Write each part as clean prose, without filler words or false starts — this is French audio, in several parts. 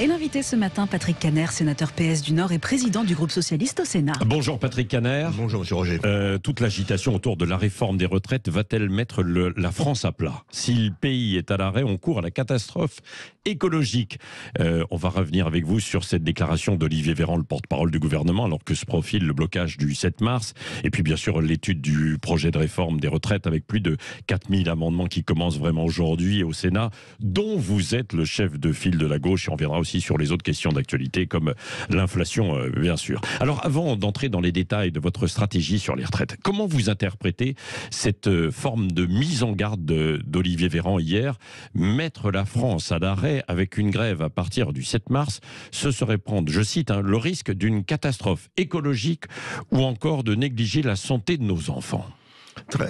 Et l'invité ce matin, Patrick Kanner, sénateur PS du Nord et président du groupe socialiste au Sénat. Bonjour Patrick Kanner. Bonjour Monsieur Roger. Toute l'agitation autour de la réforme des retraites va-t-elle mettre la France à plat? Si le pays est à l'arrêt, on court à la catastrophe écologique. On va revenir avec vous sur cette déclaration d'Olivier Véran, le porte-parole du gouvernement, alors que se profile le blocage du 7 mars. Et puis bien sûr l'étude du projet de réforme des retraites avec plus de 4000 amendements qui commencent vraiment aujourd'hui au Sénat, dont vous êtes le chef de file de la gauche. Et on viendra aussi sur les autres questions d'actualité comme l'inflation, bien sûr. Alors avant d'entrer dans les détails de votre stratégie sur les retraites, comment vous interprétez cette forme de mise en garde d'Olivier Véran hier? Mettre la France à l'arrêt avec une grève à partir du 7 mars, ce serait prendre, je cite, le risque d'une catastrophe écologique ou encore de négliger la santé de nos enfants.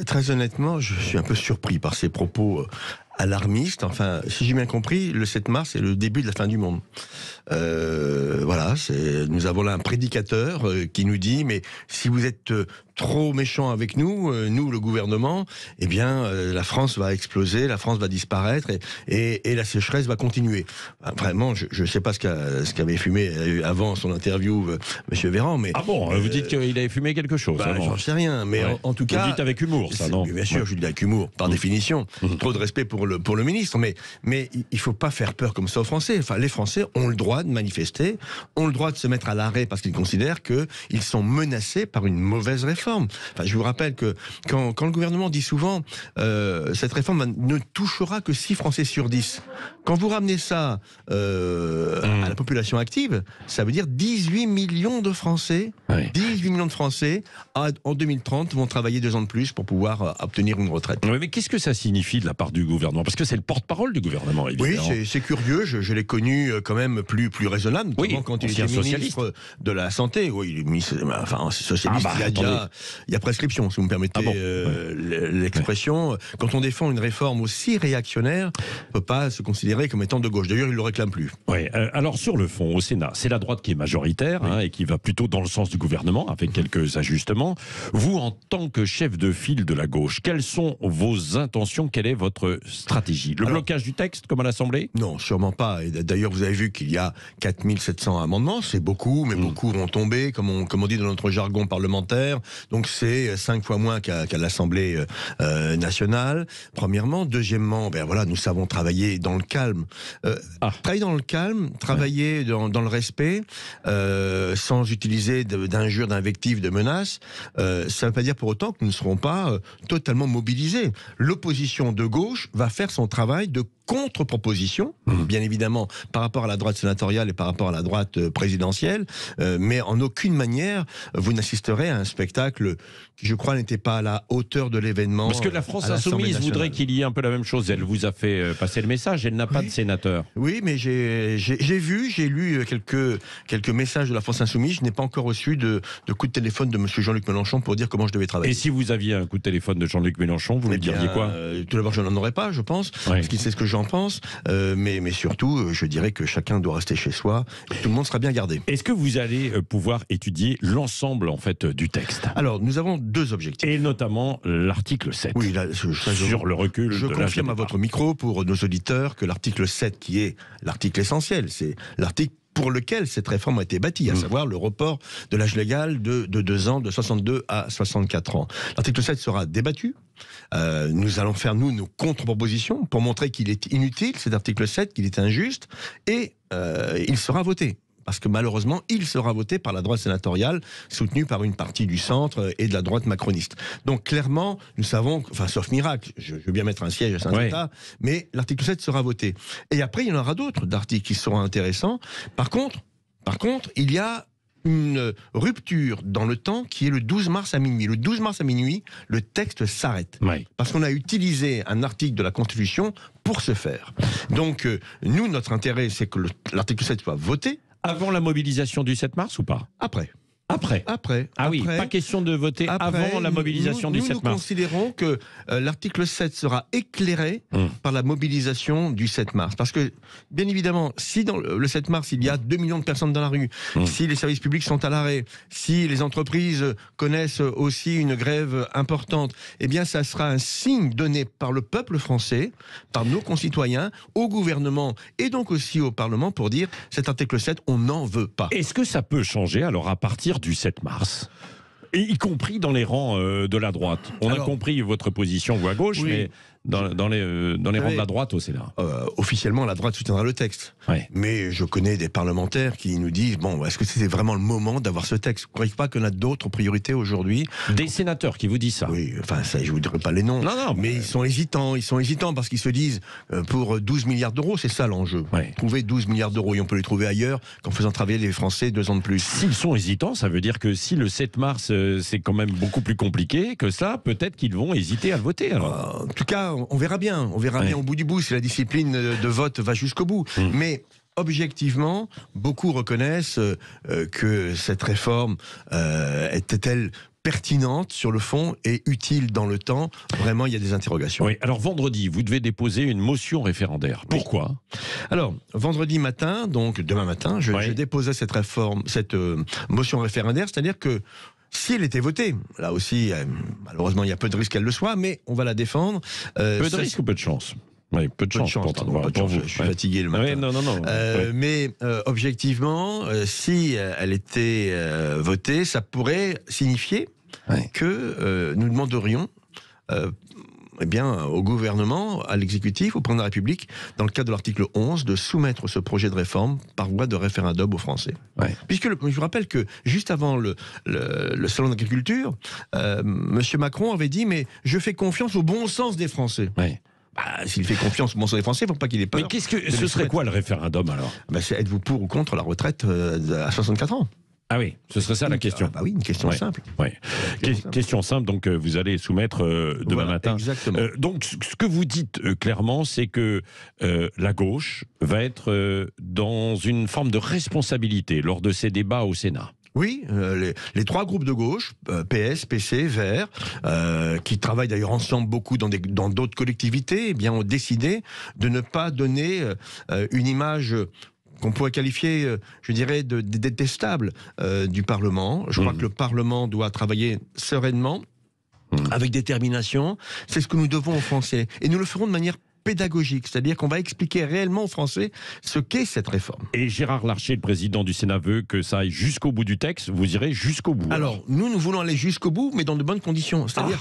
Très honnêtement, je suis un peu surpris par ces propos alarmiste. Enfin, si j'ai bien compris, le 7 mars, c'est le début de la fin du monde. Voilà, nous avons là un prédicateur qui nous dit, mais si vous êtes trop méchant avec nous, nous, le gouvernement, eh bien, la France va exploser, la France va disparaître et la sécheresse va continuer. Vraiment, je ne sais pas ce qu'avait fumé avant son interview Monsieur Véran, mais... Ah bon, vous dites qu'il avait fumé quelque chose avant. J'en sais rien, mais ouais. En tout cas... Vous dites avec humour, ça, non? Bien sûr, je le dis avec humour, par définition. Trop de respect pour le ministre, mais il ne faut pas faire peur comme ça aux Français. Enfin, les Français ont le droit de manifester, ont le droit de se mettre à l'arrêt parce qu'ils considèrent qu'ils sont menacés par une mauvaise réforme. Enfin, je vous rappelle que quand le gouvernement dit souvent cette réforme ne touchera que 6 Français sur 10. Quand vous ramenez ça à la population active, ça veut dire 18 millions de Français. Oui. 18 millions de Français en 2030 vont travailler 2 ans de plus pour pouvoir obtenir une retraite. Oui, mais qu'est-ce que ça signifie de la part du gouvernement? Parce que c'est le porte-parole du gouvernement, évidemment. Oui, c'est curieux. Je l'ai connu quand même plus raisonnable, notamment quand il était ministre de la Santé. Oui, il est ministre, enfin, socialiste. Il y a prescription, si vous me permettez l'expression. Quand on défend une réforme aussi réactionnaire, on ne peut pas se considérer comme étant de gauche. D'ailleurs, il ne le réclame plus. Oui. Alors sur le fond, au Sénat, c'est la droite qui est majoritaire et qui va plutôt dans le sens du gouvernement, avec quelques ajustements. Vous, en tant que chef de file de la gauche, quelles sont vos intentions? Quelle est votre stratégie? Le blocage du texte, comme à l'Assemblée? Non, sûrement pas. Et d'ailleurs, vous avez vu qu'il y a 4700 amendements. C'est beaucoup, mais beaucoup vont tomber, comme on dit dans notre jargon parlementaire. Donc c'est 5 fois moins qu'à l'Assemblée nationale, premièrement. Deuxièmement, nous savons travailler dans le calme. Travailler dans le calme, travailler dans le respect, sans utiliser d'injures, d'invectives, de menaces. Ça ne veut pas dire pour autant que nous ne serons pas totalement mobilisés. L'opposition de gauche va faire son travail de contre-proposition, bien évidemment, par rapport à la droite sénatoriale et par rapport à la droite présidentielle, mais en aucune manière, vous n'assisterez à un spectacle qui, je crois, n'était pas à la hauteur de l'événement. Parce que la France Insoumise voudrait qu'il y ait un peu la même chose. Elle vous a fait passer le message, elle n'a pas de sénateur. Oui, mais j'ai lu quelques messages de la France Insoumise. Je n'ai pas encore reçu de coup de téléphone de monsieur Jean-Luc Mélenchon pour dire comment je devais travailler. Et si vous aviez un coup de téléphone de Jean-Luc Mélenchon, vous lui diriez quoi? Tout d'abord, je n'en aurais pas, je pense, parce qu'il sait ce que j'en pense, mais surtout, je dirais que chacun doit rester chez soi, et tout le monde sera bien gardé. Est-ce que vous allez pouvoir étudier l'ensemble en fait du texte? Alors, nous avons 2 objectifs. Et notamment l'article 7. Oui, là, sur le recul de l'âge de départ. Je confirme à votre micro, pour nos auditeurs, que l'article 7, qui est l'article essentiel, c'est l'article pour lequel cette réforme a été bâtie, à savoir le report de l'âge légal de 2 ans, de 62 à 64 ans. L'article 7 sera débattu. Nous allons faire, nos contre-propositions pour montrer qu'il est inutile, cet article 7, qu'il est injuste, et il sera voté. Parce que malheureusement, il sera voté par la droite sénatoriale, soutenue par une partie du centre et de la droite macroniste. Donc clairement, nous savons, enfin sauf miracle, je veux bien mettre un siège à Saint-État, mais l'article 7 sera voté. Et après, il y en aura d'autres d'articles qui seront intéressants. Par contre, il y a une rupture dans le temps qui est le 12 mars à minuit. Le 12 mars à minuit, le texte s'arrête. Oui. Parce qu'on a utilisé un article de la Constitution pour ce faire. Donc, nous, notre intérêt, c'est que l'article 7 soit voté. Avant la mobilisation du 7 mars ou pas? Après. Après. Ah oui, pas question de voter avant la mobilisation du 7 mars. Nous considérons que l'article 7 sera éclairé par la mobilisation du 7 mars. Parce que, bien évidemment, si dans le 7 mars, il y a 2 millions de personnes dans la rue, si les services publics sont à l'arrêt, si les entreprises connaissent aussi une grève importante, eh bien, ça sera un signe donné par le peuple français, par nos concitoyens, au gouvernement et donc aussi au Parlement pour dire cet article 7, on n'en veut pas. Est-ce que ça peut changer alors à partir du 7 mars ? Et y compris dans les rangs de la droite. On a compris votre position, vous à gauche, mais dans les rangs de la droite au Sénat. Officiellement, la droite soutiendra le texte. Ouais. Mais je connais des parlementaires qui nous disent, bon, est-ce que c'était vraiment le moment d'avoir ce texte ? Vous ne croyez pas qu'on a d'autres priorités aujourd'hui ? Des sénateurs qui vous disent ça. Oui, enfin, ça, je ne vous dirai pas les noms. Non, mais ils sont hésitants parce qu'ils se disent, pour 12 milliards d'euros, c'est ça l'enjeu. Ouais. Trouver 12 milliards d'euros, et on peut les trouver ailleurs qu'en faisant travailler les Français 2 ans de plus. S'ils sont hésitants, ça veut dire que si le 7 mars, c'est quand même beaucoup plus compliqué que ça, peut-être qu'ils vont hésiter à le voter. Alors. En tout cas, on verra bien. On verra bien au bout du bout si la discipline de vote va jusqu'au bout. Mais objectivement, beaucoup reconnaissent que cette réforme était-elle pertinente sur le fond et utile dans le temps. Vraiment, il y a des interrogations. Oui, alors vendredi, vous devez déposer une motion référendaire. Pourquoi ? Alors, vendredi matin, donc demain matin, je déposais cette motion référendaire, c'est-à-dire que si elle était votée, là aussi, malheureusement, il y a peu de risques qu'elle le soit, mais on va la défendre. Peu de risques ou peu de chance ? Oui, peu de chance pour vous. Je suis fatigué le matin. Non. Mais objectivement, si elle était votée, ça pourrait signifier que nous demanderions au gouvernement, à l'exécutif, au président de la République, dans le cadre de l'article 11, de soumettre ce projet de réforme par voie de référendum aux Français. Puisque je vous rappelle que juste avant le salon d'agriculture, M. Macron avait dit « mais je fais confiance au bon sens des Français ». S'il fait confiance au bon sens des Français, il ne faut pas qu'il ait peur. Mais ce serait quoi le référendum alors ? C'est êtes-vous pour ou contre la retraite à 64 ans ? Ah oui, ce serait ça la question. Oui, une question simple. Question simple, donc vous allez soumettre demain matin. Exactement. Donc ce que vous dites clairement, c'est que la gauche va être dans une forme de responsabilité lors de ces débats au Sénat. Oui, les 3 groupes de gauche, PS, PC, Verts, qui travaillent d'ailleurs ensemble beaucoup dans d'autres collectivités, ont décidé de ne pas donner une image qu'on pourrait qualifier, je dirais, de détestable du Parlement. Je crois que le Parlement doit travailler sereinement, avec détermination. C'est ce que nous devons aux Français. Et nous le ferons de manière pédagogique, c'est-à-dire qu'on va expliquer réellement aux Français ce qu'est cette réforme. Et Gérard Larcher, le président du Sénat, veut que ça aille jusqu'au bout du texte. Vous irez jusqu'au bout. Alors, nous voulons aller jusqu'au bout, mais dans de bonnes conditions. C'est-à-dire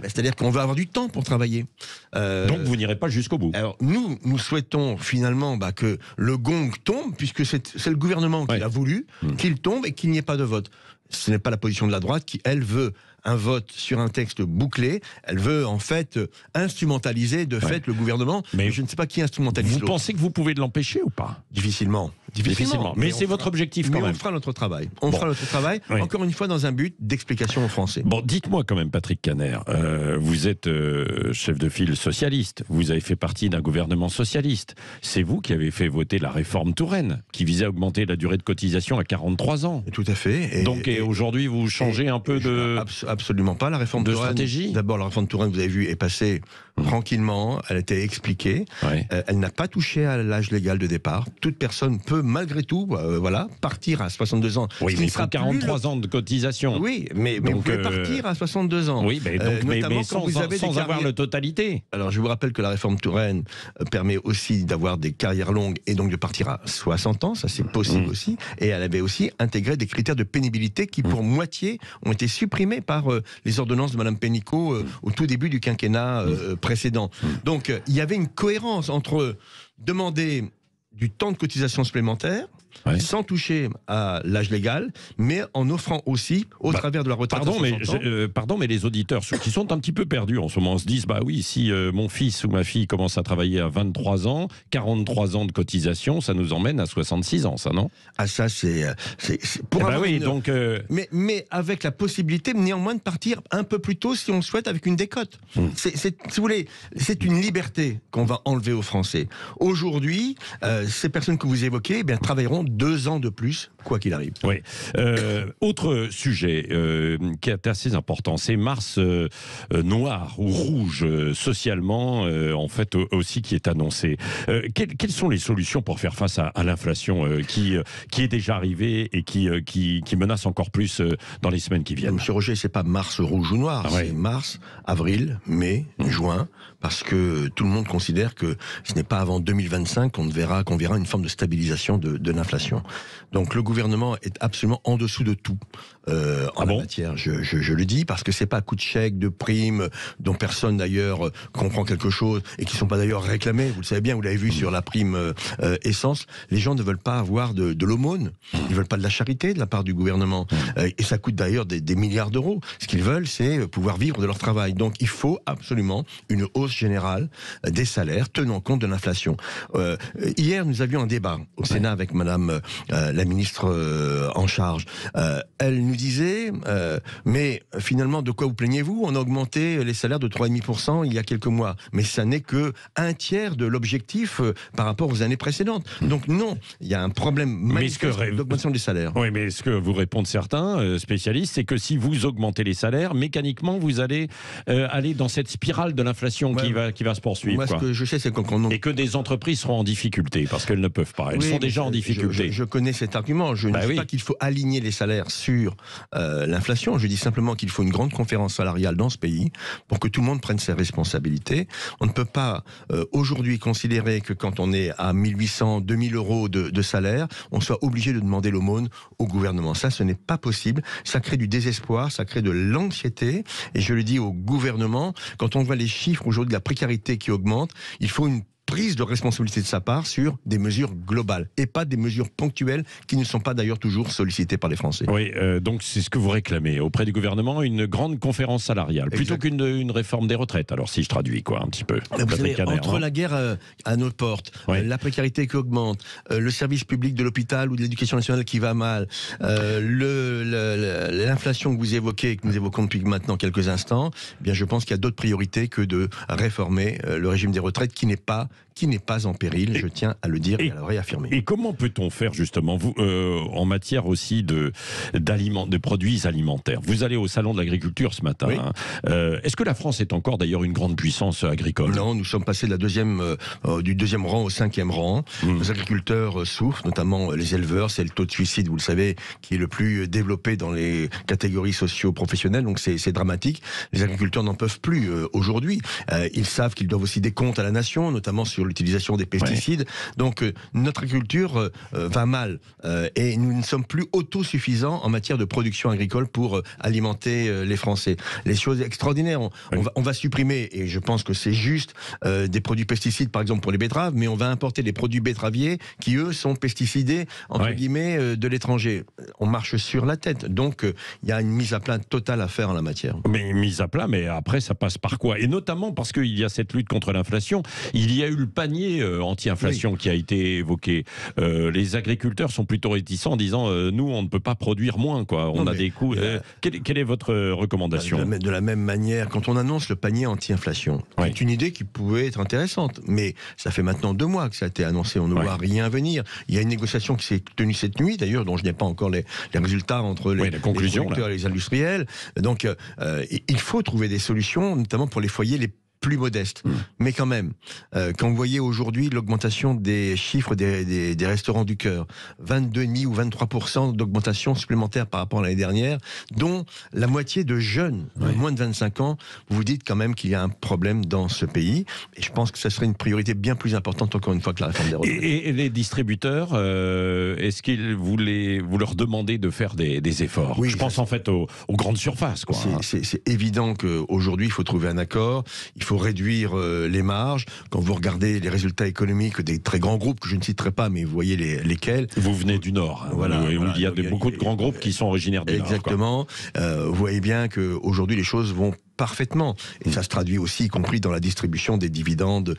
c'est-à-dire qu'on veut avoir du temps pour travailler. Donc vous n'irez pas jusqu'au bout. Alors, nous souhaitons finalement que le gong tombe, puisque c'est le gouvernement qui l'a voulu, qu'il tombe et qu'il n'y ait pas de vote. Ce n'est pas la position de la droite qui, elle, veut un vote sur un texte bouclé. Elle veut en fait instrumentaliser de fait le gouvernement. Mais je ne sais pas qui instrumentalise l'autre. Vous pensez que vous pouvez l'empêcher ou pas ? Difficilement. Mais c'est votre objectif quand même. On fera notre travail. Fera notre travail, encore une fois, dans un but d'explication aux Français. Bon, dites-moi quand même, Patrick Kanner, vous êtes chef de file socialiste. Vous avez fait partie d'un gouvernement socialiste. C'est vous qui avez fait voter la réforme Touraine, qui visait à augmenter la durée de cotisation à 43 ans. Tout à fait. Et aujourd'hui, vous changez un peu de... Absolument pas. La réforme de Touraine, stratégie. D'abord, la réforme Touraine, vous avez vu, est passée tranquillement. Elle a été expliquée. Elle n'a pas touché à l'âge légal de départ. Toute personne peut, malgré tout, partir à 62 ans. Oui, mais il faut 43 ans de cotisation. Oui, mais vous pouvez partir à 62 ans. Oui, mais sans avoir la totalité. Alors, je vous rappelle que la réforme Touraine permet aussi d'avoir des carrières longues et donc de partir à 60 ans. Ça, c'est possible aussi. Et elle avait aussi intégré des critères de pénibilité qui, pour moitié, ont été supprimés par les ordonnances de Mme Pénicaud au tout début du quinquennat précédent. Donc, il y avait une cohérence entre demander du temps de cotisation supplémentaire, sans toucher à l'âge légal, mais en offrant aussi, au travers de la retraite pardon, mais les auditeurs qui sont un petit peu perdus en ce moment se disent, si mon fils ou ma fille commence à travailler à 23 ans, 43 ans de cotisation, ça nous emmène à 66 ans, ça, non ? Ah, ça, c'est pour mais avec la possibilité, néanmoins, de partir un peu plus tôt, si on le souhaite, avec une décote. Si vous voulez, c'est une liberté qu'on va enlever aux Français. Aujourd'hui, ces personnes que vous évoquez, travailleront l'inflation 2 ans de plus, quoi qu'il arrive. Oui. Autre sujet qui est assez important, c'est Mars noir ou rouge socialement, en fait aussi qui est annoncé. Quelles sont les solutions pour faire face à l'inflation qui est déjà arrivée et qui menace encore plus dans les semaines qui viennent? Monsieur Roger, c'est pas Mars rouge ou noir, c'est mars, avril, mai, juin, parce que tout le monde considère que ce n'est pas avant 2025 qu'on verra une forme de stabilisation de l'inflation. Donc le gouvernement est absolument en dessous de tout en la matière. Je le dis parce que c'est pas à coup de chèque, de primes, dont personne d'ailleurs comprend quelque chose et qui sont pas d'ailleurs réclamés. Vous le savez bien, vous l'avez vu sur la prime essence. Les gens ne veulent pas avoir de l'aumône, ils veulent pas de la charité de la part du gouvernement. Et ça coûte d'ailleurs des milliards d'euros. Ce qu'ils veulent, c'est pouvoir vivre de leur travail. Donc il faut absolument une hausse générale des salaires tenant compte de l'inflation. Hier, nous avions un débat au Sénat avec Madame la ministre en charge. Elle nous disait, mais finalement, de quoi vous plaignez-vous? On a augmenté les salaires de 3,5% il y a quelques mois. Mais ça n'est que un tiers de l'objectif par rapport aux années précédentes. Donc non, il y a un problème manifeste d'augmentation des salaires. Oui, mais ce que vous répondent certains spécialistes, c'est que si vous augmentez les salaires, mécaniquement, vous allez aller dans cette spirale de l'inflation qui va se poursuivre. Moi, ce que je sais, c'est et que des entreprises seront en difficulté, parce qu'elles ne peuvent pas. Elles sont déjà en difficulté. Je connais cet argument. Je ne dis pas qu'il faut aligner les salaires sur l'inflation. Je dis simplement qu'il faut une grande conférence salariale dans ce pays pour que tout le monde prenne ses responsabilités. On ne peut pas aujourd'hui considérer que quand on est à 1800, 2000 euros de salaire, on soit obligé de demander l'aumône au gouvernement. Ça, ce n'est pas possible. Ça crée du désespoir, ça crée de l'anxiété. Et je le dis au gouvernement, quand on voit les chiffres aujourd'hui de la précarité qui augmente, il faut une prise de responsabilité de sa part sur des mesures globales et pas des mesures ponctuelles qui ne sont pas d'ailleurs toujours sollicitées par les Français. Oui, donc c'est ce que vous réclamez auprès du gouvernement, une grande conférence salariale, plutôt qu'une réforme des retraites. Alors si je traduis un petit peu. Vous savez, entre la guerre à nos portes, la précarité qui augmente, le service public de l'hôpital ou de l'éducation nationale qui va mal, l'inflation que vous évoquez, que nous évoquons depuis maintenant quelques instants, eh bien je pense qu'il y a d'autres priorités que de réformer le régime des retraites qui n'est pas en péril, je tiens à le dire et à le réaffirmer. Et comment peut-on faire justement en matière aussi de produits alimentaires? Vous allez au salon de l'agriculture ce matin. Est-ce que la France est encore d'ailleurs une grande puissance agricole? Non, nous sommes passés de du deuxième rang au 5e rang. Les agriculteurs souffrent, notamment les éleveurs. C'est le taux de suicide, vous le savez, qui est le plus développé dans les catégories socio-professionnelles. Donc c'est dramatique. Les agriculteurs n'en peuvent plus aujourd'hui. Ils savent qu'ils doivent aussi des comptes à la nation, notamment sur l'utilisation des pesticides. Donc notre agriculture va mal et nous ne sommes plus autosuffisants en matière de production agricole pour alimenter les Français. Les choses extraordinaires, on va supprimer, et je pense que c'est juste, des produits pesticides par exemple pour les betteraves, mais on va importer des produits betteraviers qui eux sont pesticidés entre guillemets de l'étranger. On marche sur la tête, donc il y a une mise à plat totale à faire en la matière. Mais mise à plat, mais après ça passe par quoi? Et notamment parce qu'il y a cette lutte contre l'inflation, il y a eu le panier anti-inflation qui a été évoqué. Les agriculteurs sont plutôt réticents en disant nous on ne peut pas produire moins, quoi. On a des coûts. Quelle est votre recommandation? De la même manière, quand on annonce le panier anti-inflation, c'est une idée qui pouvait être intéressante, mais ça fait maintenant 2 mois que ça a été annoncé, on ne voit rien venir. Il y a une négociation qui s'est tenue cette nuit, d'ailleurs, dont je n'ai pas encore les résultats entre les producteurs et les industriels. Donc il faut trouver des solutions, notamment pour les foyers les plus modeste. Mais quand même, quand vous voyez aujourd'hui l'augmentation des chiffres des restaurants du cœur, 22,5 ou 23% d'augmentation supplémentaire par rapport à l'année dernière, dont la moitié de jeunes, moins de 25 ans, vous vous dites quand même qu'il y a un problème dans ce pays. Et je pense que ça serait une priorité bien plus importante, encore une fois, que la réforme des retraites. Et les distributeurs, est-ce que vous leur demandez de faire des efforts? Je pense en fait aux grandes surfaces, quoi. C'est évident qu'aujourd'hui, il faut trouver un accord. Il faut réduire les marges. Quand vous regardez les résultats économiques des très grands groupes, que je ne citerai pas, mais vous voyez lesquels. Vous venez du Nord. Il y a beaucoup de grands groupes qui sont originaires du Nord. Exactement. Vous voyez bien qu'aujourd'hui, les choses vont parfaitement. Et ça se traduit aussi, y compris dans la distribution des dividendes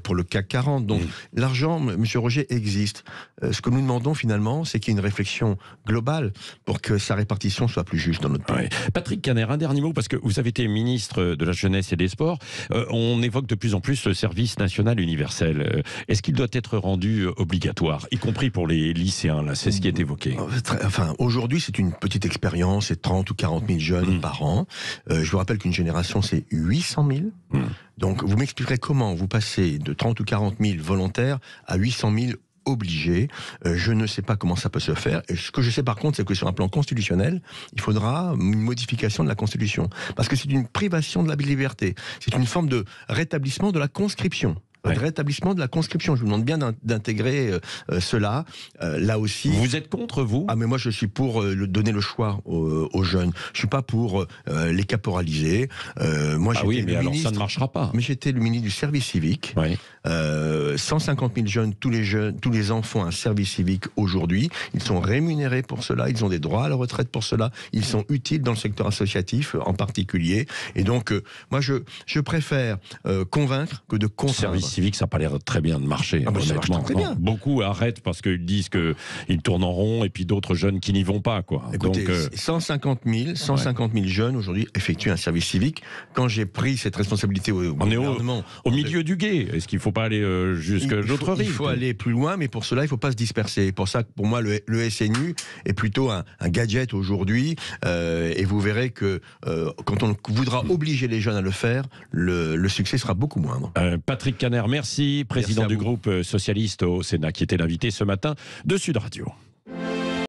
pour le CAC 40. Donc l'argent, Monsieur Roger, existe. Ce que nous demandons finalement, c'est qu'il y ait une réflexion globale pour que sa répartition soit plus juste dans notre pays. Ouais. Patrick Caner, un dernier mot, parce que vous avez été ministre de la Jeunesse et des Sports. On évoque de plus en plus le service national universel. Est-ce qu'il doit être rendu obligatoire, y compris pour les lycéens, là, c'est ce qui est évoqué? Enfin, aujourd'hui, c'est une petite expérience, c'est 30 ou 40 000 jeunes par an. Je vous rappelle qu'une génération, c'est 800 000. Donc, vous m'expliquerez comment vous passez de 30 ou 40 000 volontaires à 800 000 obligés. Je ne sais pas comment ça peut se faire. Et ce que je sais par contre, c'est que sur un plan constitutionnel, il faudra une modification de la Constitution. Parce que c'est une privation de la liberté. C'est une forme de rétablissement de la conscription. De rétablissement de la conscription. Je vous demande bien d'intégrer cela. Là aussi. Vous êtes contre, vous? Ah, mais moi, je suis pour donner le choix aux jeunes. Je suis pas pour les caporaliser. Moi, oui, mais alors ça ne marchera pas. Mais j'étais le ministre du service civique. 150 000 jeunes, tous les ans font un service civique aujourd'hui. Ils sont rémunérés pour cela. Ils ont des droits à la retraite pour cela. Ils sont utiles dans le secteur associatif en particulier. Et donc, moi, je préfère convaincre que de contraindre. Civique, ça n'a pas l'air très bien de marcher. Ça marche très bien. Beaucoup arrêtent parce qu'ils disent qu'ils tournent en rond, et puis d'autres jeunes qui n'y vont pas, quoi. Écoutez, donc, 150 000 jeunes aujourd'hui effectuent un service civique. Quand j'ai pris cette responsabilité au gouvernement, au milieu du guet. Est-ce qu'il ne faut pas aller jusqu'à l'autre rive? Il faut aller plus loin, mais pour cela, il ne faut pas se disperser. Pour ça, pour moi, le SNU est plutôt un gadget aujourd'hui. Et vous verrez que quand on voudra obliger les jeunes à le faire, le succès sera beaucoup moindre. Patrick Caner, merci, président du groupe socialiste au Sénat, qui était l'invité ce matin de Sud Radio.